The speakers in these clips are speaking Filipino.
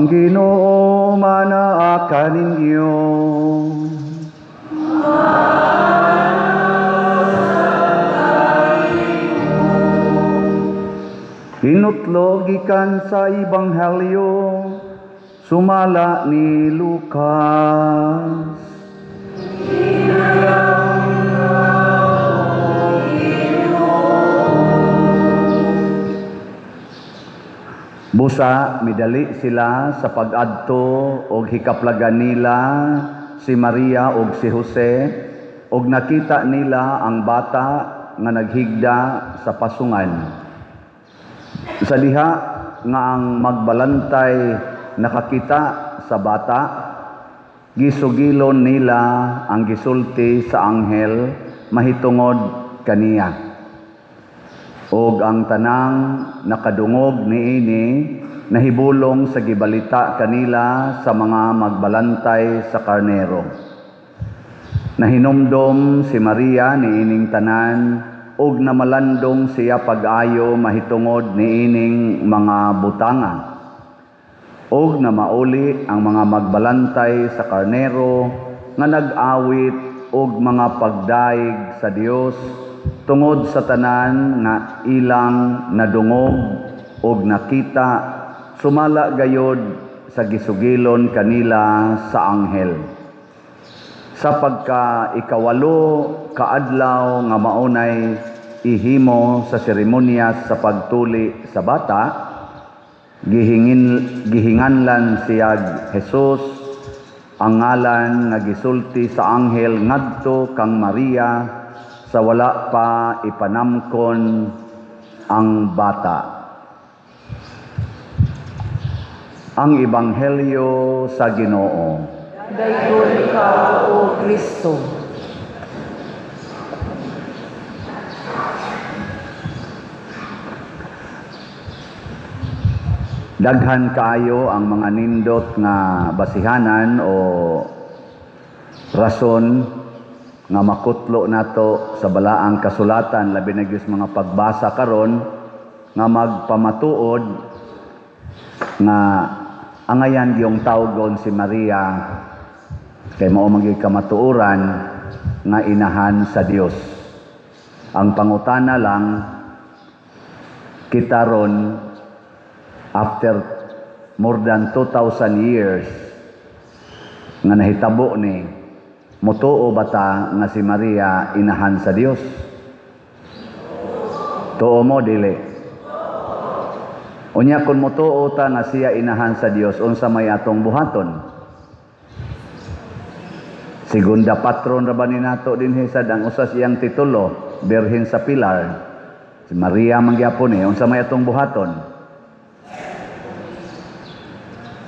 Ginoo manaa ninyo. Hinutlo gikan sa Ebanghelyo sumala ni Lucas. Busa midali sila sa pag-adto og hikaplagan nila si Maria ug si Jose, ug nakita nila ang bata nga naghigda sa pasungan. Sa diha nga ang magbalantay nakakita sa bata, gisugilon nila ang gisulti sa anghel mahitungod kaniya. Og ang tanang nakadungog niini nahibulong sa gibalita kanila sa mga magbalantay sa karnero. Nahinumdom si Maria niining tanan og namalandong siya pag-ayo mahitungod niining mga butanga. Og na mauli ang mga magbalantay sa karnero nga nag-awit og mga pagdaig sa Dios tungod sa tanan nga ilang nadungog og nakita sumala gayod sa gisugilon kanila sa anghel. Sa pagka ikawalo kaadlaw nga maunay ihimo sa seremonyas sa pagtuli sa bata, gihinganlan siya Jesus ang ngalan nga gisulti sa anghel ngadto kang Maria sa wala pa ipanamkon ang bata. Ang Ebanghelyo sa Ginoo. Dayon ka, O Kristo. Daghan kaayo ang mga nindot nga basihanan o rason nga makutlo nato sa balaang kasulatan labi na gyud mga pagbasa karon nga magpamatuod nga angayan gyung tawgon si Maria kay mao man gyud kamatuoran nga inahan sa Dios. Ang pangutana lang kita ron after more than 2,000 years nga nahitabo ni mutuo bata nga si Maria inahan sa Dios? Tuo mo dili? Unya kun mutuo ta nga siya inahan sa Dios, unsa may atong buhaton? Segunda patron ra ba ni nato dinhi sad ang usa siyang titulo, Birhen sa Pilar. Si Maria man gyapon unsa may atong buhaton?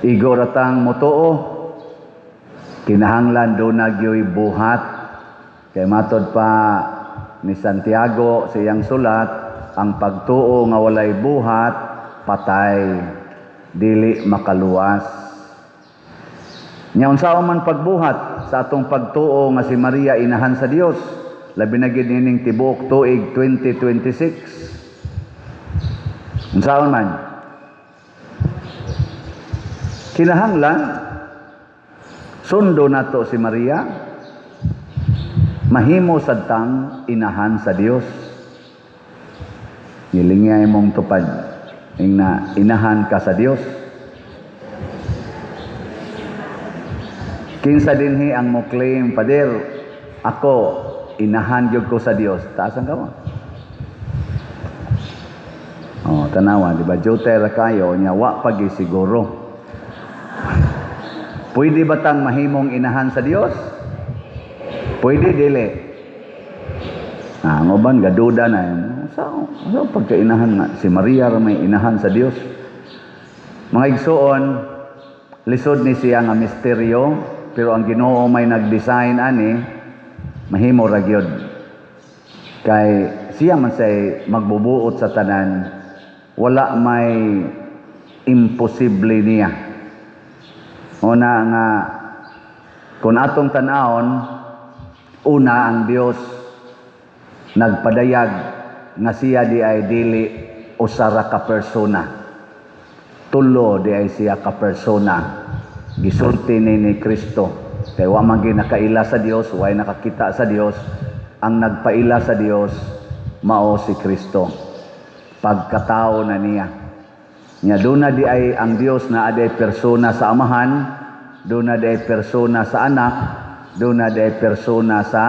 Igo ratang mutuo. Kinahanglan do nagyoy buhat kay matod pa ni Santiago sa iyang sulat, ang pagtuo nga walay buhat patay, dili makaluwas. Nya unsa man pagbuhat sa atong pagtuo nga si Maria inahan sa Dios, labi na gid nining tibuok tuig 2026. Unsa man kinahanglan sundo nato si Maria, mahimo sadtang inahan sa Dios. Ngilingay mong tupad na inahan ka sa Dios. Kinsa dinhi ang mo claim, Pader, ako inahan gyud ko sa Dios. Taasan ka mo? Oh, tanawa, di ba? Jote ra kayo nya wa pagi siguro. Pwede ba tang mahimong inahan sa Dios? Pwede dili. Ngoban gaduda na yun. Sa pagkainahan nga si Maria ra may inahan sa Dios. Mga igsoon, lisod ni siya nga misteryo, pero ang Ginoo may nag-design ani mahimo ra gyud. Kay siya man say magbubuot sa tanan, wala may imposible niya. Una nga, kung atong tanawon, una ang Dios nagpadayag nga siya di ay dili usara ka persona. tulo di ay siya ka persona. Gisulti ni Kristo. Kay wa man gyud nakaila sa Dios, way nakakita sa Dios. Ang nagpaila sa Dios mao si Kristo. Pagkatao na niya. Nya doon na di ay ang Dios na aday persona sa Amahan, doon na di ay persona sa Anak, doon na di ay persona sa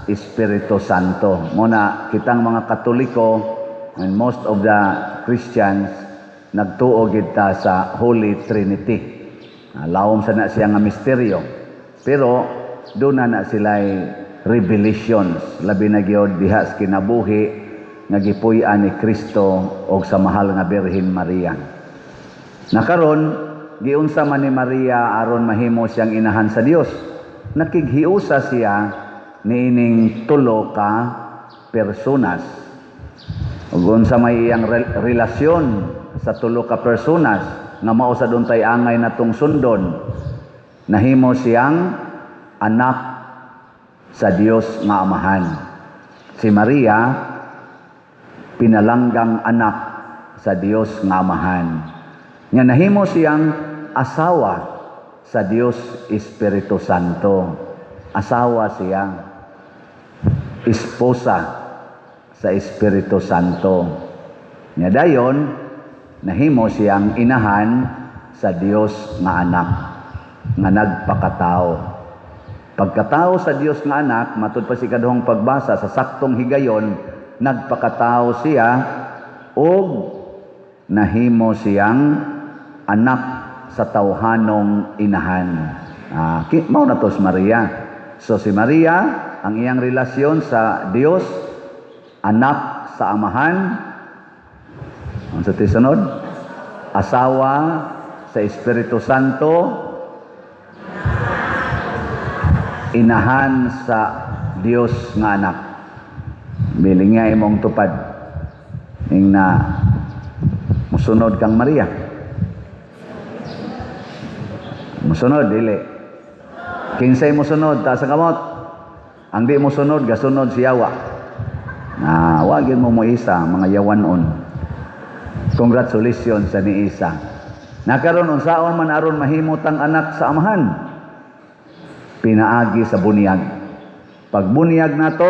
Espiritu Santo. Muna kitang mga Katoliko and most of the Christians nagtuo kita sa Holy Trinity. Lawom sa na siya nga misteryo. Pero doon na sila'y revelations. Labi na gyud diha sa kinabuhi nga gipuy-an ni Kristo o sa mahal nga Birhen Maria. Nakaron, giunsa man ni Maria aron mahimo siyang inahan sa Dios. Nakighiusa siya niining tulo ka personas. Ug unsa may iyang relasyon sa tulo ka personas nga mao sa duntay angay natong sundon. Nahimo siyang anak sa Dios nga Amahan. Si Maria pinalanggang anak sa Dios nga Amahan. Nga nahimo siyang asawa sa Dios Espiritu Santo. Asawa siya, esposa sa Espiritu Santo. Nga dayon nahimo siyang inahan sa Dios nga anak nga nagpakatao. Pagkatao sa Dios nga anak, matud pa si kaduhang pagbasa sa saktong higayon, nagpakatao siya o nahimo siyang anak sa tawhanong inahan. Mao na to si Maria. So si Maria, ang iyang relasyon sa Dios, anak sa Amahan, ang sa tisunod, asawa sa Espiritu Santo, inahan sa Dios nga anak. Biling nga imong tupad ning na musunod kang Maria. Musunod dili. Kinsay musunod ta sa kamot. Ang di musunod gasunod si Yawa. Wagin mo Isa mga yawanon. Congratulations sa ni Isa. Nakaron unsaon man aron mahimot ang anak sa Amahan. Pinaagi sa bunyag. Pag bunyag nato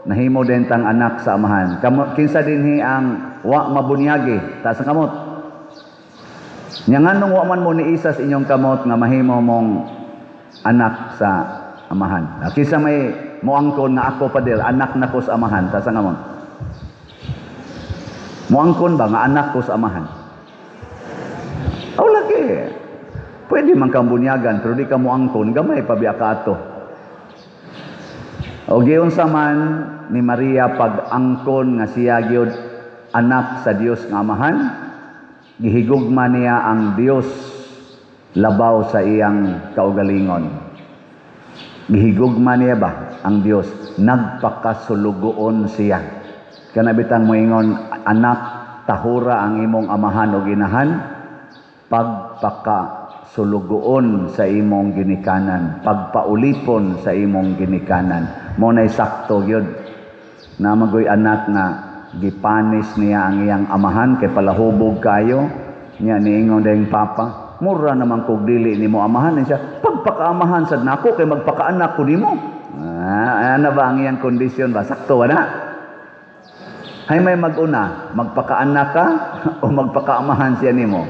nahimo din tang anak sa Amahan. Kinsa dinhi ang wa mabunyagi ta sa kamot. Nya nganong wa man mo ni Isa sa inyong kamot nga mahimo mong anak sa Amahan. Kinsa may moangkon nga ako pader anak nako sa Amahan ta sa kamot. Moangkon ba nga anak ko sa Amahan? Lagi. Pwede man kang bunyagan pero di ka moangkon gamay pa biya ka ato. O giunsa man ni Maria pag-angkon nga siya gyud anak sa Dios nga Amahan, gihigugma niya ang Dios labaw sa iyang kaugalingon. Gihigugma niya ba ang Dios? Nagpakasulugoon siya. Kana bitang moingon, anak, tahura ang imong amahan o ginahan, pagpakasulugoon sa imong ginikanan, pagpaulipon sa imong ginikanan. Mo nay sakto gyud na magoy anak nga gipanis niya ang iyang amahan kay palahubog kayo niya niingon dayong papa mura naman kog dili nimo amahan siya pagpakaamahan sad nako kay magpakaanak ko nimo. Ano ba ang iyang kondisyon ba sakto na hay may maguna magpakaanak ka o magpakaamahan siya nimo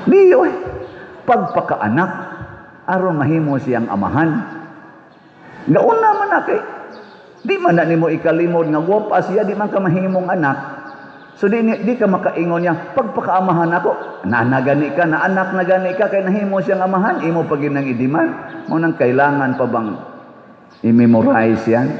di oy pagpakaanak aron mahimo siyang amahan. Gauna man na kay di man na nimo ikalimod nga wapa siya di man ka mahimong anak. So di ka makaingon niya pagpakaamahan ako. Nanagani ka na anak na gani ka kay nahimo siyang amahan imo pa ginang idiman. Mo nang kailangan pa bang i-memorize yan?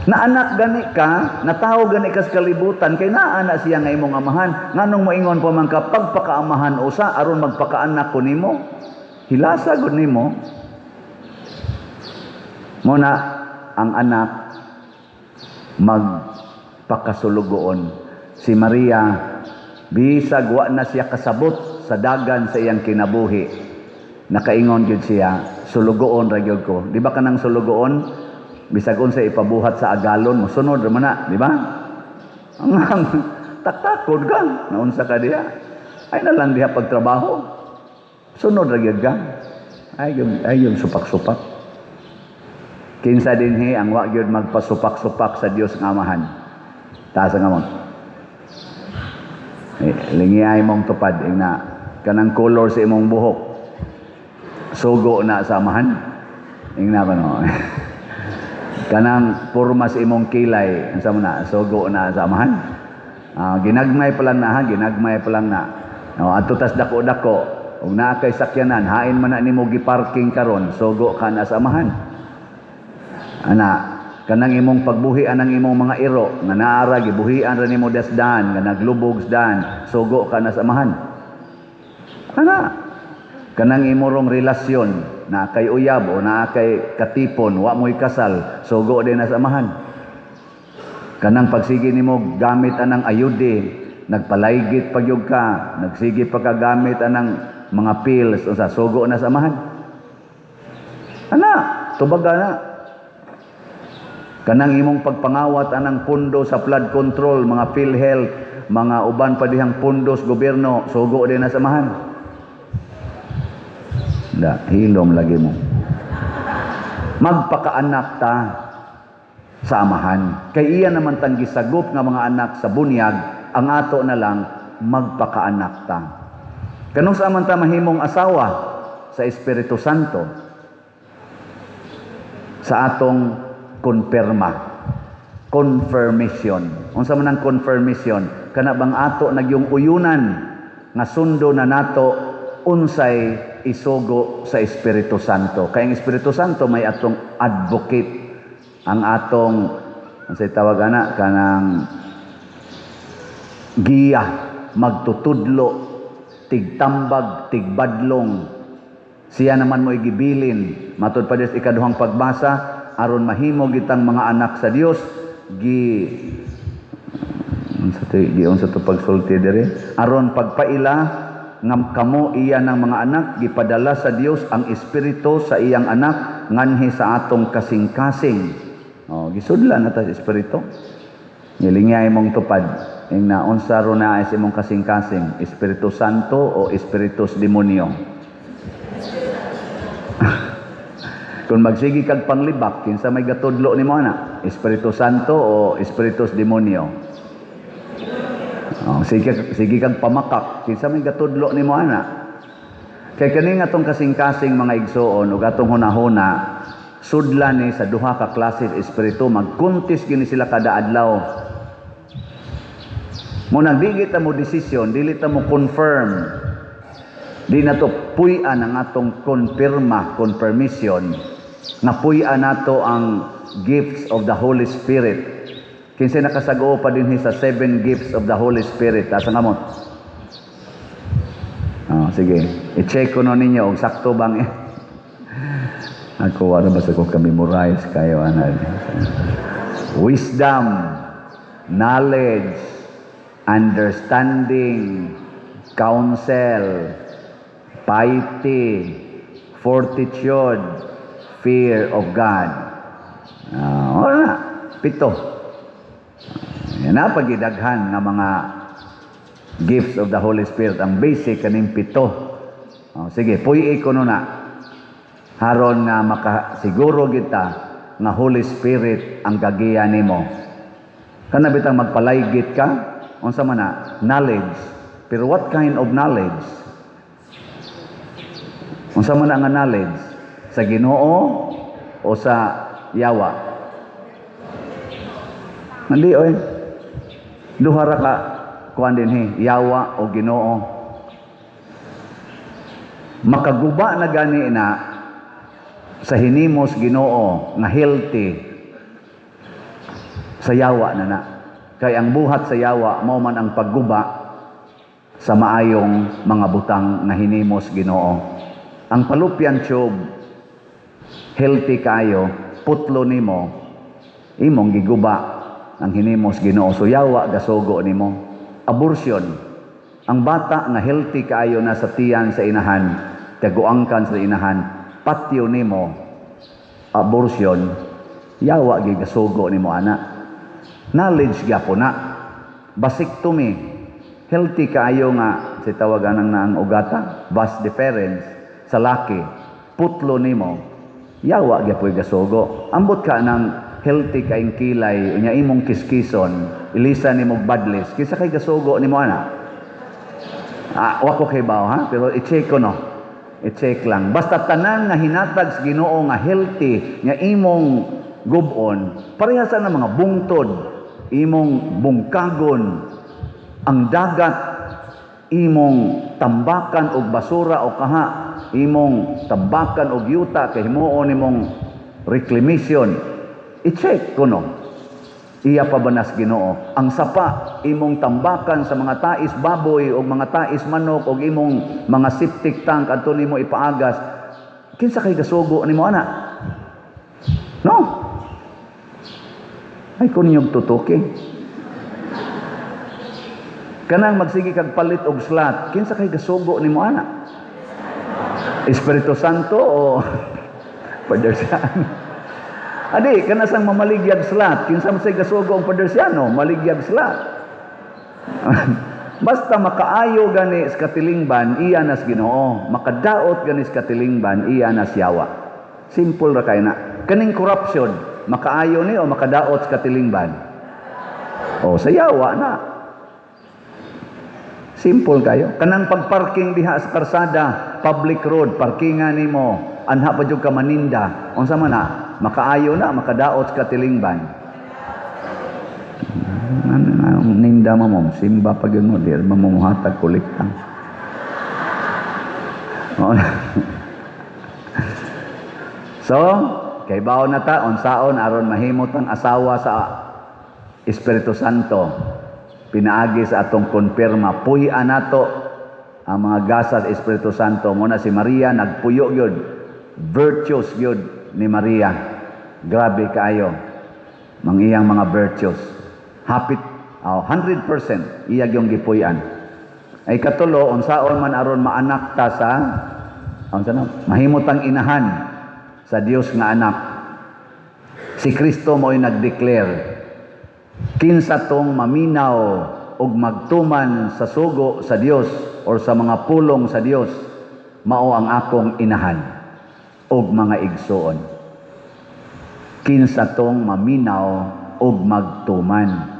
Na anak gani ka, na tao gani ka sa kalibutan kay naa na siya nga imong amahan. Nganong moingon pa man ka pagpakaamahan usa aron magpakaanak ko nimo? Hilasa gud nimo. Muna ang anak magpakasulugoon. Si Maria, bisag wa na siya kasabot sa dagan sa iyang kinabuhi. Nakaingon gyud siya, sulugoon ra gyud ko. Di ba kanang sulugoon? Bisag unsa ipabuhat sa agalon, mosunod ra man na, di ba? taktakod ka, naunsa ka diha. Ay na lang diha pagtrabaho. Sunod ra gyud ka. Ay yung supak-supak. Kinsa dinhi ang wa gyud magpasupak-supak sa Dios nga Amahan. Taas nga mo. Lingiay mong tupad na kanang color sa imong buhok. Sugo na sa Amahan. Ingna ba no? Kanang porma sa imong kilay, unsa mo na, sugo na sa Amahan. Ginagmay pa lang na ha, ginagmay pa lang na. No, adto tas dako-dako, ug naa kay sakyanan, hain man na nimo giparking karon, sugo ka na sa Amahan. Ana, kanang imong pagbuhian ng imong mga iro nga naara gibuhian ra nimo dasdan nga naglubog dan, sugo ka na sa Amahan. Ana, kanang imong relasyon na kay uyab o na kay katipon wa mo'y kasal, sugo din na sa Amahan. Kanang pagsigi nimo gamit anang ayude, nagpalaygit pagyog ka, nagsigi pa ka gamit anang mga pills, unsa sugo na sa Amahan. Ana, tubaga na. Kanang imong pagpangawat anang pundo sa flood control, mga PhilHealth, mga uban pa dihang pundos gobyerno, sugo din na sa Amahan. Hilom lagi mo. Magpakaanak ta sa Amahan. Kay iya naman tang gisagop nga mga anak sa bunyag, ang ato na lang magpakaanak ta. Kanung sa man ta mahimong asawa sa Espiritu Santo sa atong confirmation. Unsa man ang confirmation? Kana bang ato nagyong uyunan nga sundo na nato unsay isugo sa Espiritu Santo. Kay ang Espiritu Santo may atong advocate, ang atong unsay tawag ana kanang giya, magtutudlo, tigtambag, tigbadlong. Siya naman mo igibilin matud pa des ikaduhang pagbasa aron mahimo gitang mga anak sa Dios unsa to pagsulti dire aron pagpaila ngam kamo iya ng mga anak gipadala sa Dios ang espiritu sa iyang anak nganhi sa atong kasing-kasing. Gisudlan na ta sa espiritu. Nilingay mong tupad ing na unsa ro na sa imong kasing-kasing, Espiritu Santo o Espiritus Demonyo. Kung magsigi kag panglibak, kinsa may gatudlo nimo ana? Espiritu Santo o Espiritus Demonyo? Sige kag pamakak, kinsa may gatudlo nimo ana? Kay kani nga tong kasing-kasing mga igsoon ug atong hunahuna, sudlan ni sa duha ka klase espiritu, magkuntis gini sila kada adlaw. Muna dili ta mo desisyon, dili ta mo confirm. Di na to puy-an ang atong confirmation. Napuy-an nato ang gifts of the Holy Spirit. Kinsay nakasagoo pa dinhi sa 7 gifts of the Holy Spirit. Asa nga mo? Sige, i-check ko no ninyo kung sakto bang ako wala basta ko ka-memorize kayo wisdom, knowledge, understanding, counsel, piety, fortitude, fear of God. Wala, 7. Yan na pagidaghan ng mga gifts of the Holy Spirit. Ang basic kaning 7. Sige, puyi ko na. Haron nga makasiguro kita nga Holy Spirit ang gagiya nimo. Kana bitang magpalaygit ka, unsa man na knowledge. Pero what kind of knowledge? Unsa man na nga knowledge? Sa Ginoo o sa yawa? Hindi oy. Duha ra ka kuan dinhi, yawa o Ginoo. Makaguba na gani na sa hinimos Ginoo nga healthy sa yawa na. Kay ang buhat sa yawa mao man ang pagguba sa maayong mga butang na hinimos Ginoo. Ang fallopian tube healthy kayo, putlo nimo, imong giguba ang hinimos Ginoo. So yawa gasugo nimo. Abortion, ang bata nga healthy kayo na sa tiyan sa inahan, taguangkan sa inahan, patio nimo, abortion, yawa gigasugo nimo ana. Knowledge gyapon na. vasectomy, healthy kaayo nga si tawagan ng naang ugata, vas deferens sa laki, putlo nimo, yawa gyapoy gasugo. Ambot ka ng healthy kaing kilay, unya imong kiskison, ilisa nimo badlis, kisa kay gasugo nimo ana. Wako kay baw ha, pero i-check ko no. I-check lang. Basta tanan nga hinatag sa Ginoo nga healthy nga imong gubon, parehas na mga bungtod, imong bungkagon, ang dagat, imong tambakan og basura o kaha, imong tambakan og yuta kay himuon imong reclamation. I-check ko no. Iya pa banas Ginoo. Ang sapa, imong tambakan sa mga tais baboy o mga tais manok o imong mga septic tank adto nimo ipaagas, kinsa kay gasugo nimo ana? No. Ay kunyog tutuki. Kanang magsige kag palit og slot, kinsa kay gasugo nimo ana? Espiritu Santo o Father San? Adi, kana sang mamaligyag slot, kinsa man say gasugo ang Padersiano, maligyag slot. Basta makaayo gani sa katilingban, iya nas Ginoo. Makadaot gani sa katilingban, iya nas yawa. Simple ra kay na. Kaning corruption, makaayo ni o makadaot sa katilingban? O sa yawa na. Simple kayo. Kanang pagparking diha sa karsada, public road, parkingan nimo, anha pa jud ka maninda. Unsa man na? Makaayo na, makadaot sa katilingban. Ninda mo, simba pag yun mo, di mamumuhatag kuliktang. So, kay baon na ta, unsaon aron mahimot ang asawa sa Espiritu Santo. Pinaagi sa atong konfirma, puy-an nato ang mga gasa sa Espiritu Santo. Muna si Maria, nagpuyo yun. Virtues yun ni Maria. Grabe kaayo. Mangiyang mga virtues. Hapit, 100% iyag yung gipuy-an. Ay katulo, unsaon man aron maanak ta sa, mahimot ang inahan sa Dios nga anak. Si Kristo mo'y nag-declare, kinsa tong maminaw og magtuman sa sugo sa Dios or sa mga pulong sa Dios, mao ang akong inahan og mga igsoon. Kinsa tong maminaw og magtuman.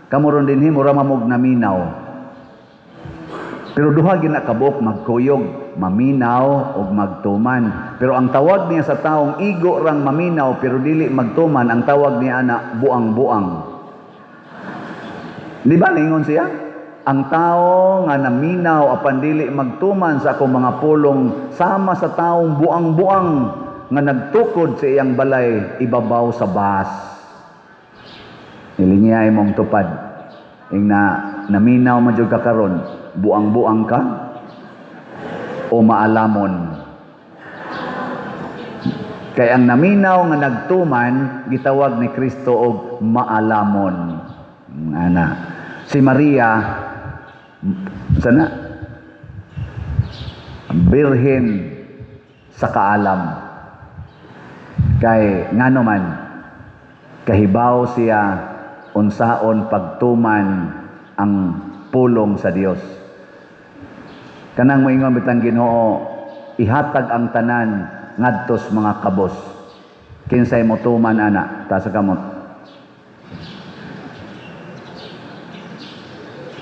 Kamuron dinhi mura mamog naminaw. Pero duha gina kabuk magkuyog, maminaw og magtuman. Pero ang tawag niya sa taong igo rang maminaw pero dili magtuman, ang tawag niya ana buang-buang. Di ba ningon siya? Ang tao nga naminaw apan dili magtuman sa akong mga pulong sama sa taong buang-buang nga nagtukod sa iyang balay ibabaw sa bas. Ilingiyay mong tupad. Ing naminaw man jud ka karon, buang-buang ka o maalamon. Kay ang naminaw nga nagtuman gitawag ni Kristo og maalamon. Ana. Si Maria sana birhen sa kaalam. Kay ngano man kahibaw siya unsaon pagtuman ang pulong sa Dios. Kanang moingon bitang Ginoo, ihatag ang tanan ngadtos mga kabos. Kinsay mo tuman ana ta sa kamot.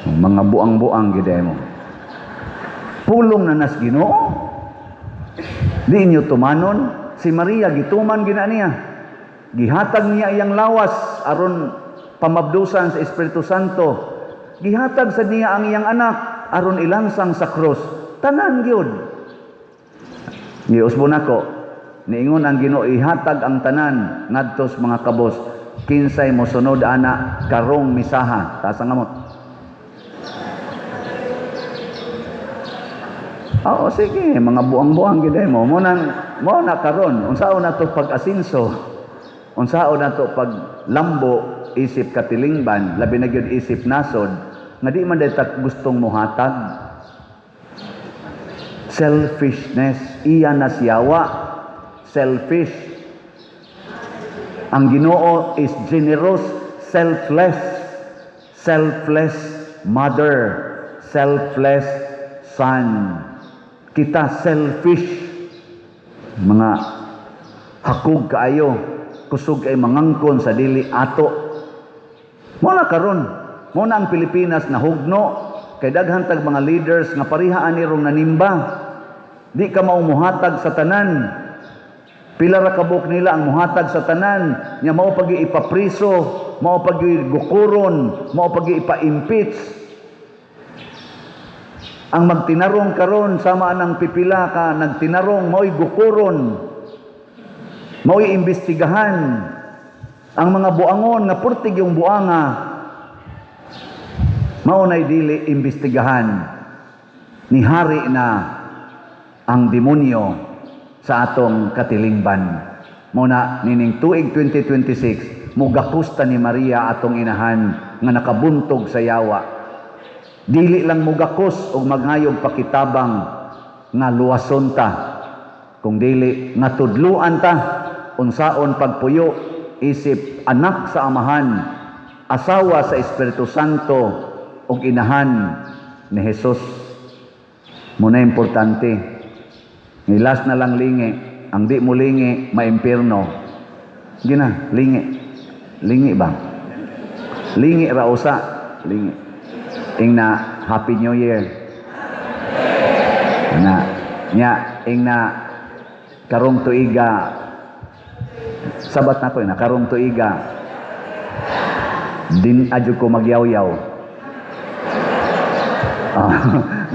Mga buang-buang gid mo. Pulong na nas Ginoo. Di inyo tumanon. Si Maria gituman gina niya. Gihatag niya iyang lawas aron pamabdusan sa Espiritu Santo. Gihatag sa niya ang iyang anak aron ilansang sa krus. Tanan gyud. Giusbon ako. Niingon ang Ginoo ihatag ang tanan ngadtos mga kabos. Kinsay mo sunod ana karong misaha. Ta sa ngamot. Oo, sige, mga buang-buang gid mo. Mo na karon, unsaon na to pag-asinso? Unsaon na to pag lambo isip katilingban, labi na gyud isip nasod, nga di man dayta gustong muhatag. Selfishness, iya na siyawa. Selfish. Ang Ginoo is generous, selfless. selfless mother, selfless son. Kita selfish, mga hakog kaayo, kusog ay mangangkon sa dili ato. Muna karon, muna ang Pilipinas na hugno, kay daghan tag mga leaders nga parihaan nirong nanimba. Di ka maumuhatag sa tanan. Pila ra kabuk nila ang muhatag sa tanan, nya mao pagi ipapriso, mao pagi gukuron, mao pagi ipa-impeach. Ang magtinarong karon sama nang pipila ka nagtinarong mao'y gukuron, mao'y imbestigahan. Ang mga buangon nga purtig yung buanga, mao nay dili imbestigahan. Ni hari na ang demonyo sa atong katilingban. Muna nining tuig 2026 mugakusta ni Maria atong inahan nga nakabuntog sa yawa. Dili lang mugakos og maghayog pakitabang nga luwason ta, kung dili nga tudluan ta unsaon pagpuyo isip anak sa amahan, asawa sa Espiritu Santo ug inahan ni Hesus. Muna importante, nilas na lang lingi, ang di mo lingi maimpirno. Gina, lingi ba? Lingi ra usa, lingi. Ingna Happy New Year. Ingna karong tuiga. Sabat na ko ina karong tuiga. Din adyo ko magyaw-yaw.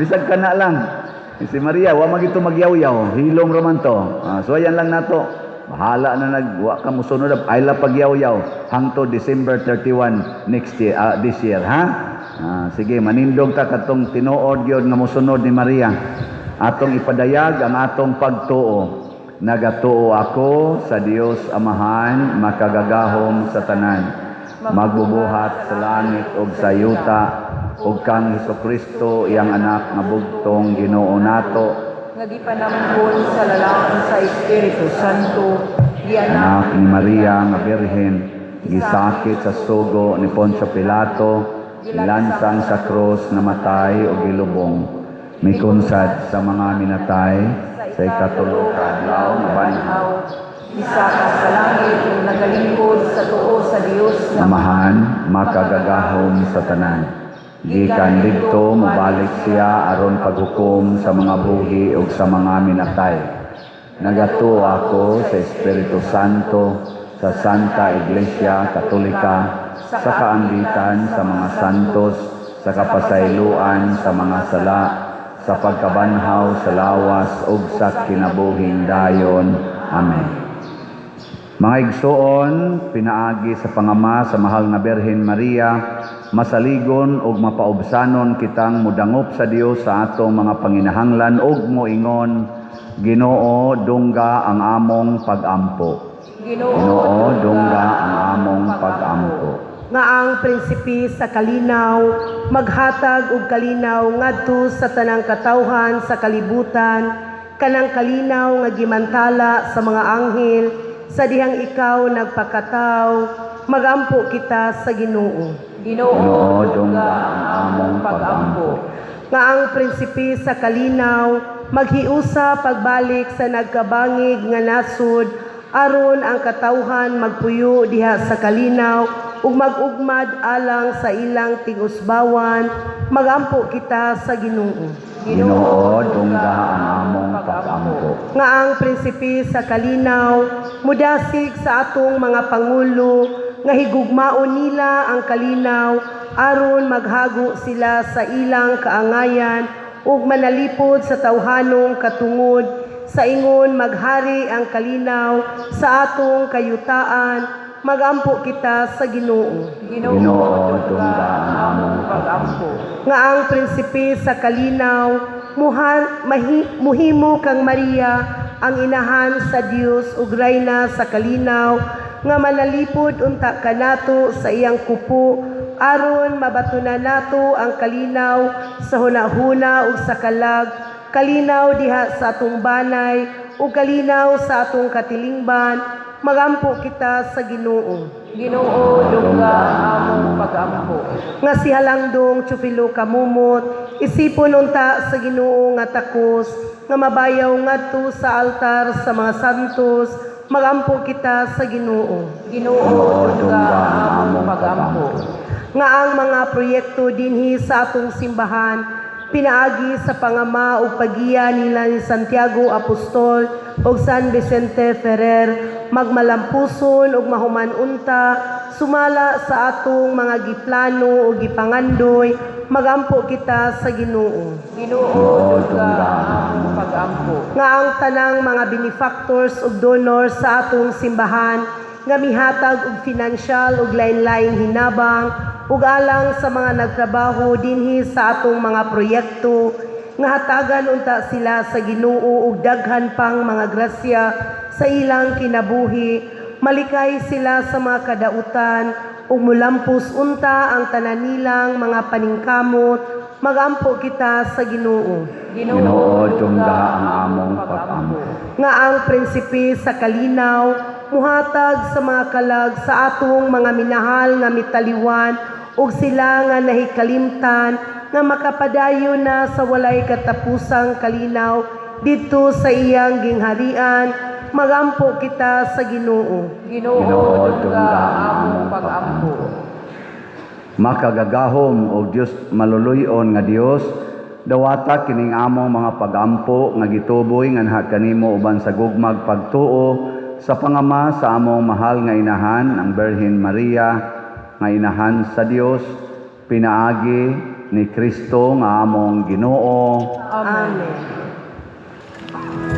Bisag ka na lang. Si Maria, wa magito magyaw-yaw. Hilom raman to. So ayan lang nato. Bahala na nagwa ka musunod. Ay la pagyaw-yaw hangto December 31 next year, this year, ha? Sige, manindog ta katong tinuod gyud nga mosunod ni Maria. Atong ipadayag ang atong pagtuo. Nagatuo ako sa Dios Amahan, makagagahom sa tanan. Magbubuhat sa langit ug sa yuta, ug kang Hesukristo iyang anak nga bugtong Ginoo nato. Nga gipanamhon sa lalaki sa Espiritu Santo, anak ni Maria nga Birhen, gisakit sa sugo ni Poncio Pilato, ilansang sa krus, namatay o gilubong, mikunsad sa mga minatay, sa ikatulong kadlaw nga banhaw, isa ka sa langit ug nagalingkod sa tuo sa Dios Amahan, makagagahom sa tanan. Gikan didto mobalik siya aron paghukom sa mga buhi ug sa mga minatay. Nagatuo ako sa Espiritu Santo, sa Santa Iglesia Katolika, sa kaangitan sa mga santos, sa kapasayloan sa mga sala, sa pagkabanhaw sa lawas ug sa kinabuhing dayon. Amen. Mga igsoon, pinaagi sa pangama sa mahal na Birhen Maria, masaligon ug mapaubsanon kitang mudangop sa Dios sa atong mga panginahanglan ug moingon, Ginoo, dungga ang among pag-ampo. Ginoo, dungga ang among pag-ampo. Nga ang prinsipi sa kalinaw, maghatag og kalinaw ngadto sa tanang katawhan sa kalibutan, kanang kalinaw nga gimantala sa mga anghel, sa dihang ikaw nagpakataw, magampo kita sa Ginoo. Ginoo, dungga ang among pag-ampo. Nga ang prinsipi sa kalinaw, maghiusa pagbalik sa nagkabangig nga nasud, aron ang katawhan magpuyo diha sa kalinaw, ug mag-ugmad alang sa ilang tig-usbawan, magampo kita sa Ginoo. Ginoo, dungga ang among pag-ampo. Nga ang prinsipi sa kalinaw, mudasig sa atong mga pangulo, nga higugmaon nila ang kalinaw, aron maghago sila sa ilang kaangayan, ug manalipod sa tawhanong katungod, sa ingon maghari ang kalinaw sa atong kayutaan, magampo kita sa Ginoo. Ginoo, dungga ang among pag-ampo. Nga ang prinsipi sa kalinaw, muhimo kang Maria, ang inahan sa Dios ug reyna sa kalinaw, nga manalipod unta kanato sa iyang kupo, aron mabatunan nato ang kalinaw sa hunahuna ug sa kalag, kalinaw diha sa atong banay ug kalinaw sa atong katilingban, magampo kita sa Ginoo. Ginoo dungga ang among pag-ampo. Nga si Halangdong Chufilo Kamumot, isipon unta sa Ginoo nga takos, nga mabayaw ngadto sa altar sa mga santos, magampo kita sa Ginoo. Ginoo dungga ang among pag-ampo. Nga ang mga proyekto dinhi sa atong simbahan, pinaagi sa pangama ug pagiya nila ni Santiago Apostol ug San Vicente Ferrer, magmalampuson ug mahuman unta, sumala sa atong mga giplano ug gipangandoy, magampo kita sa Ginoo. Ginoo dungga ang among pag-ampo. Nga ang tanang mga benefactors ug donors sa atong simbahan, nga mihatag og financial ug lain-laing hinabang ug alang sa mga nagtrabaho dinhi sa atong mga proyekto, nga hatagan unta sila sa Ginoo ug daghan pang mga grasya sa ilang kinabuhi, malikay sila sa mga kadautan ug mulampos unta ang tanan nilang mga paningkamot, magampo kita sa Ginoo. Ginoo dungga ang among pag-ampo. Nga ang prinsipe sa kalinaw, muhatag sa mga kalag sa atong mga minahal nga mitaliwan ug sila nga nahikalimtan nga makapadayon na sa walay katapusang kalinaw dito sa iyang gingharian, magampo kita sa Ginoo. Ginoo dungga ang among pag-ampo. Makagagahom og Dios maluluyon nga Dios, dawata kining among mga pag-ampo nga gituboy nganha kanimo uban sa gugmag pagtuo sa pangama sa among mahal nga inahan ang Birhen Maria nga inahan sa Dios, pinaagi ni Kristo nga among Ginoo. Amen. Amen.